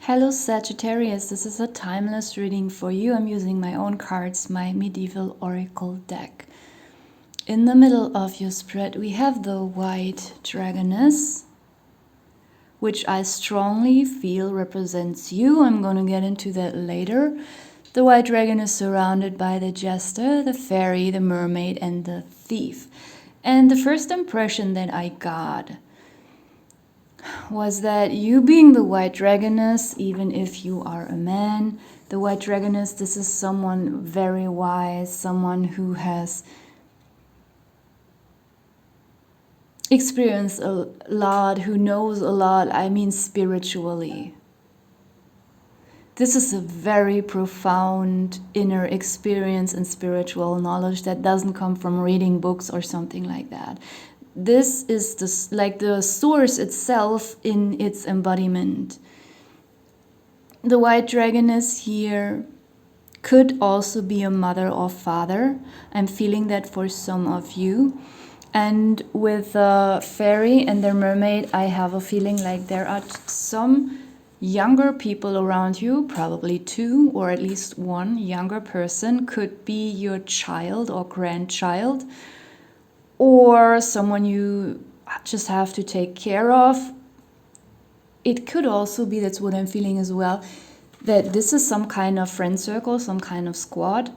Hello Sagittarius, this is a timeless reading for you. I'm using my own cards, my medieval oracle deck. In the middle of your spread we have the white dragoness, which I strongly feel represents you. I'm going to get into that later. The white dragon is surrounded by the jester, the fairy, the mermaid, and the thief. And the first impression that I got was that you being the white dragoness, even if you are a man, the white dragoness, this is someone very wise, someone who has experienced a lot, who knows a lot, I mean spiritually. This is a very profound inner experience and spiritual knowledge that doesn't come from reading books or something like that. This is like the source itself in its embodiment. The white dragoness here could also be a mother or father. I'm feeling that for some of you. And with the fairy and the mermaid, I have a feeling like there are some younger people around you, probably two or at least one younger person, could be your child or grandchild, or someone you just have to take care of. It could also be, that's what I'm feeling as well, that this is some kind of friend circle, some kind of squad.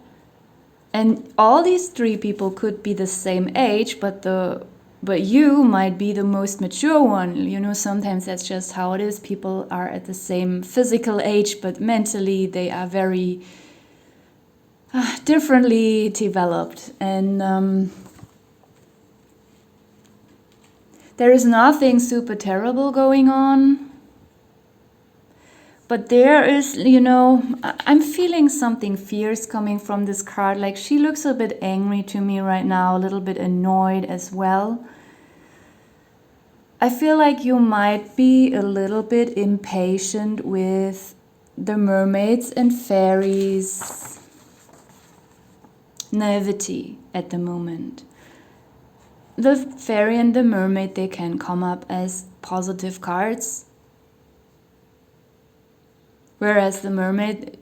And all these three people could be the same age, but you might be the most mature one. You know, sometimes that's just how it is. People are at the same physical age, but mentally they are very differently developed. And there is nothing super terrible going on. But there is, you know, I'm feeling something fierce coming from this card. Like, she looks a bit angry to me right now, a little bit annoyed as well. I feel like you might be a little bit impatient with the mermaids and fairies' naivety at the moment. The fairy and the mermaid, they can come up as positive cards. Whereas the mermaid,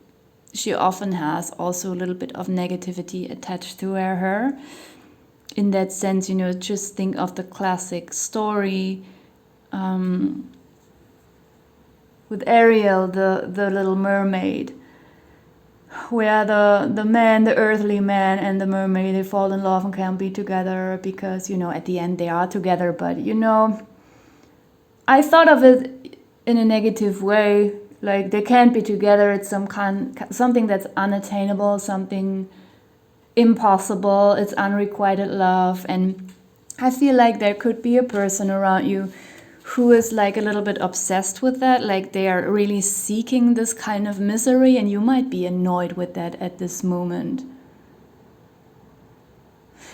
she often has also a little bit of negativity attached to her. In that sense, you know, just think of the classic story with Ariel, the little mermaid, where the man, the earthly man, and the mermaid, they fall in love and can't be together because, you know, at the end they are together. But, you know, I thought of it in a negative way. Like, they can't be together. It's something that's unattainable, something impossible. It's unrequited love. And I feel like there could be a person around you who is like a little bit obsessed with that. Like, they are really seeking this kind of misery, and you might be annoyed with that at this moment.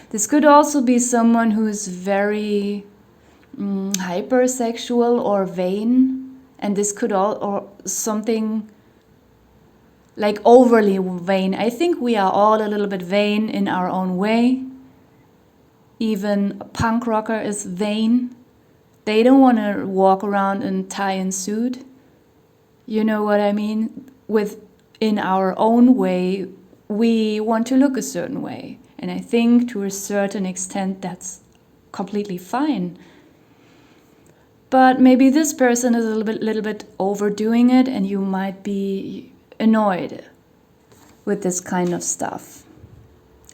This could also be someone who is very hypersexual or vain. And this could or something like overly vain. I think we are all a little bit vain in our own way. Even a punk rocker is vain. They don't want to walk around in tie and suit. You know what I mean? In our own way, we want to look a certain way. And I think to a certain extent that's completely fine. But maybe this person is a little bit overdoing it, and you might be annoyed with this kind of stuff.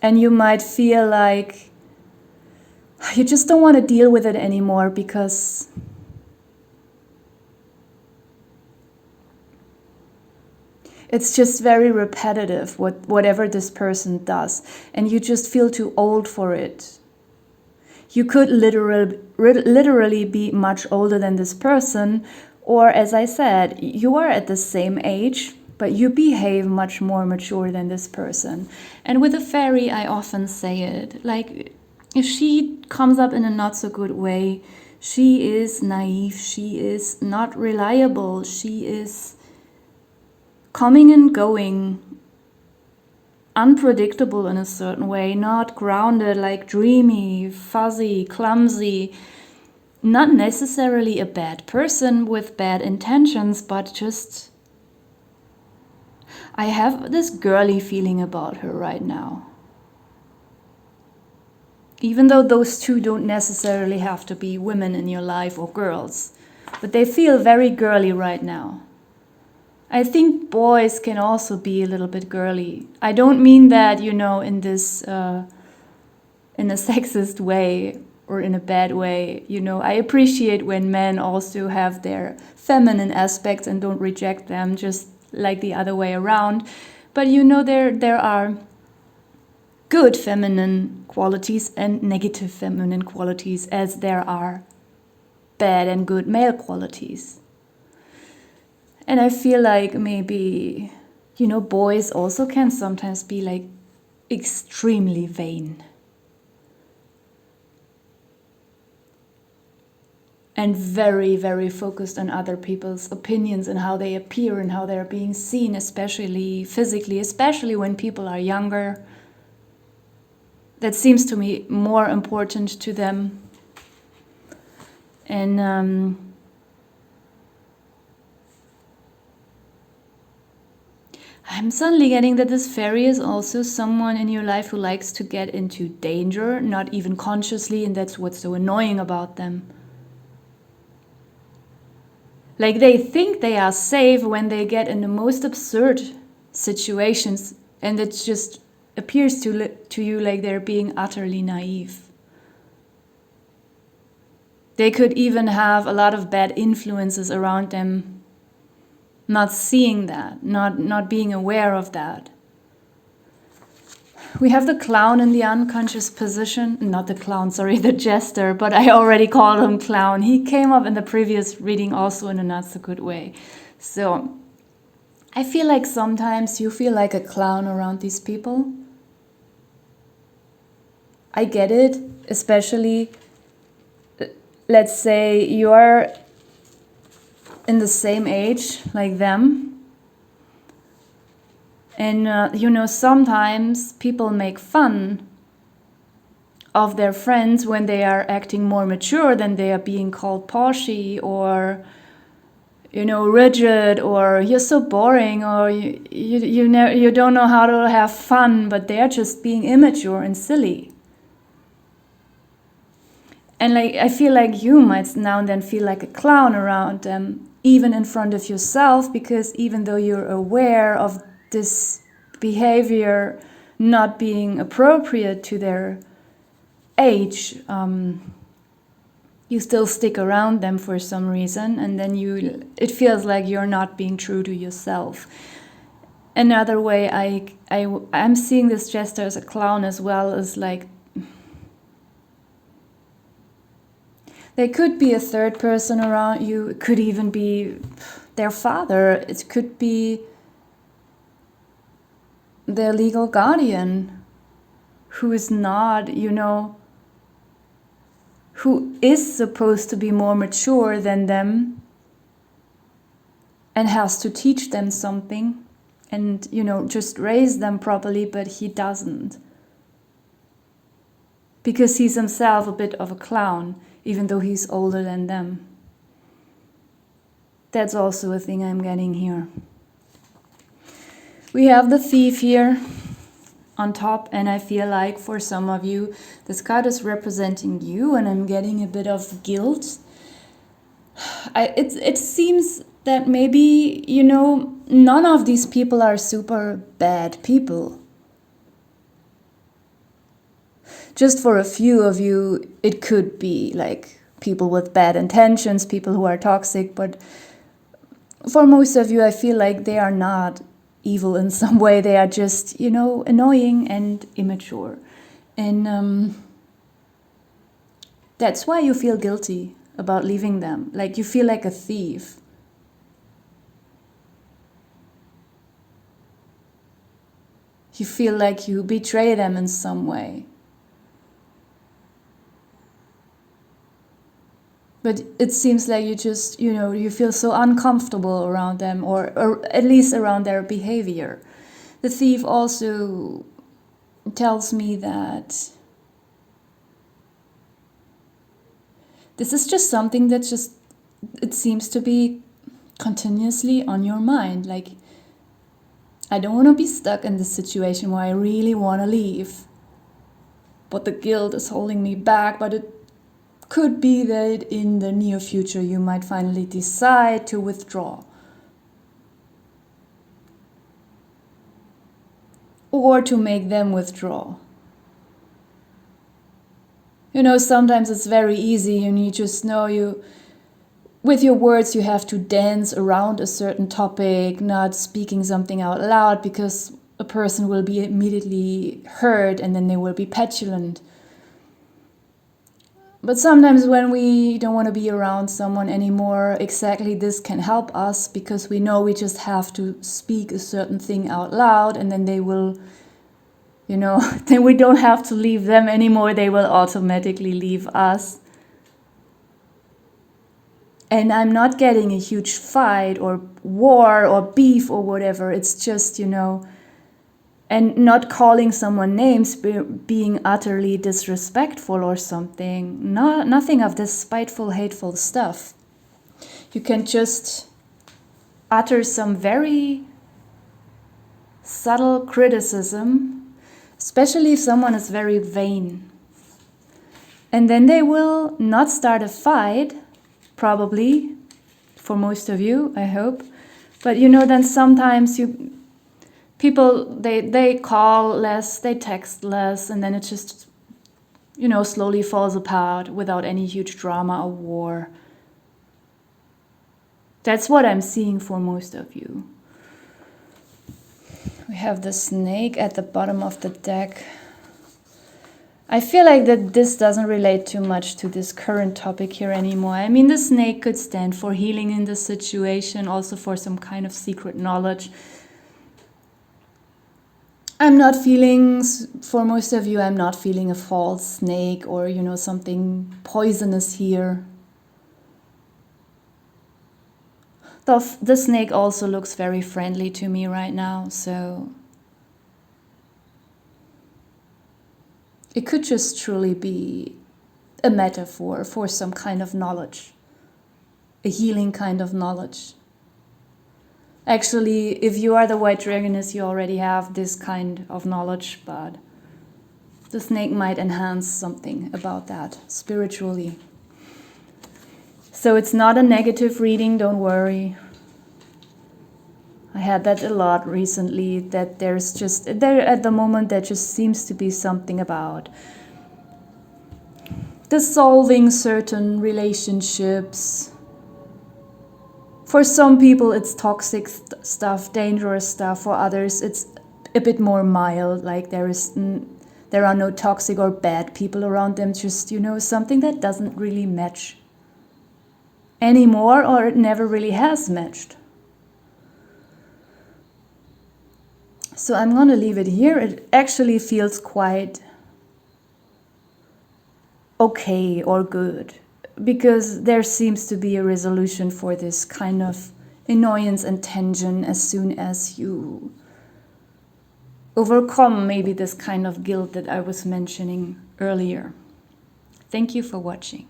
And you might feel like you just don't want to deal with it anymore because it's just very repetitive, whatever this person does. And you just feel too old for it. You could literally be much older than this person, or as I said, you are at the same age, but you behave much more mature than this person. And with a fairy, I often say it, like, if she comes up in a not so good way, she is naive, she is not reliable, she is coming and going, unpredictable in a certain way, not grounded, like dreamy, fuzzy, clumsy, not necessarily a bad person with bad intentions, but just I have this girly feeling about her right now. Even though those two don't necessarily have to be women in your life or girls, but they feel very girly right now. I think boys can also be a little bit girly. I don't mean that, in this, in a sexist way or in a bad way. I appreciate when men also have their feminine aspects and don't reject them, just like the other way around. But there are good feminine qualities and negative feminine qualities, as there are bad and good male qualities. And I feel like maybe, boys also can sometimes be like extremely vain. And very, very focused on other people's opinions and how they appear and how they're being seen, especially physically, especially when people are younger. That seems to me more important to them. And I'm suddenly getting that this fairy is also someone in your life who likes to get into danger, not even consciously, and that's what's so annoying about them. Like, they think they are safe when they get in the most absurd situations, and it just appears to you like they're being utterly naive. They could even have a lot of bad influences around them, not seeing that, not being aware of that. We have the clown in the unconscious position. Not the clown, sorry, the jester, but I already called him clown. He came up in the previous reading also in a not so good way. So I feel like sometimes you feel like a clown around these people. I get it, especially, let's say you're in the same age like them. And, sometimes people make fun of their friends when they are acting more mature than they are being called poshy or, rigid, or you're so boring, or you don't know how to have fun, but they're just being immature and silly. And like, I feel like you might now and then feel like a clown around them, even in front of yourself, because even though you're aware of this behavior not being appropriate to their age, you still stick around them for some reason, and then it feels like you're not being true to yourself. Another way I'm seeing this jester as a clown as well is like, there could be a third person around you. It could even be their father. It could be their legal guardian, who is not, who is supposed to be more mature than them and has to teach them something and, just raise them properly, but he doesn't. Because he's himself a bit of a clown, even though he's older than them. That's also a thing I'm getting here. We have the thief here on top, and I feel like for some of you, this card is representing you, and I'm getting a bit of guilt. It seems that maybe, none of these people are super bad people. Just for a few of you, it could be like people with bad intentions, people who are toxic, but for most of you, I feel like they are not evil in some way. They are just, annoying and immature. And that's why you feel guilty about leaving them. Like, you feel like a thief. You feel like you betray them in some way. But it seems like you just, you feel so uncomfortable around them, or at least around their behavior. The thief also tells me that this is just something that it seems to be continuously on your mind. Like, I don't want to be stuck in this situation where I really want to leave, but the guilt is holding me back. But it could be that in the near future you might finally decide to withdraw. Or to make them withdraw. You know, sometimes it's very easy and you just know with your words you have to dance around a certain topic, not speaking something out loud, because a person will be immediately hurt and then they will be petulant. But sometimes when we don't want to be around someone anymore, exactly this can help us, because we know we just have to speak a certain thing out loud and then they will, then we don't have to leave them anymore. They will automatically leave us. And I'm not getting a huge fight or war or beef or whatever. It's just, and not calling someone names, being utterly disrespectful or something. Nothing of this spiteful, hateful stuff. You can just utter some very subtle criticism, especially if someone is very vain. And then they will not start a fight, probably, for most of you, I hope. But then sometimes people, they call less, they text less, and then it just, slowly falls apart without any huge drama or war. That's what I'm seeing for most of you. We have the snake at the bottom of the deck. I feel like that this doesn't relate too much to this current topic here anymore. I mean, the snake could stand for healing in this situation, also for some kind of secret knowledge. I'm not feeling, for most of you, I'm not feeling a false snake or, something poisonous here. The snake also looks very friendly to me right now, so it could just truly be a metaphor for some kind of knowledge, a healing kind of knowledge. Actually, if you are the white dragoness, you already have this kind of knowledge, but the snake might enhance something about that spiritually. So it's not a negative reading, don't worry. I had that a lot recently, that at the moment there just seems to be something about dissolving certain relationships. For some people it's toxic stuff, dangerous stuff. For others it's a bit more mild, like there are no toxic or bad people around them, just, something that doesn't really match anymore, or it never really has matched. So I'm going to leave it here. It actually feels quite okay or good, because there seems to be a resolution for this kind of annoyance and tension as soon as you overcome maybe this kind of guilt that I was mentioning earlier. Thank you for watching.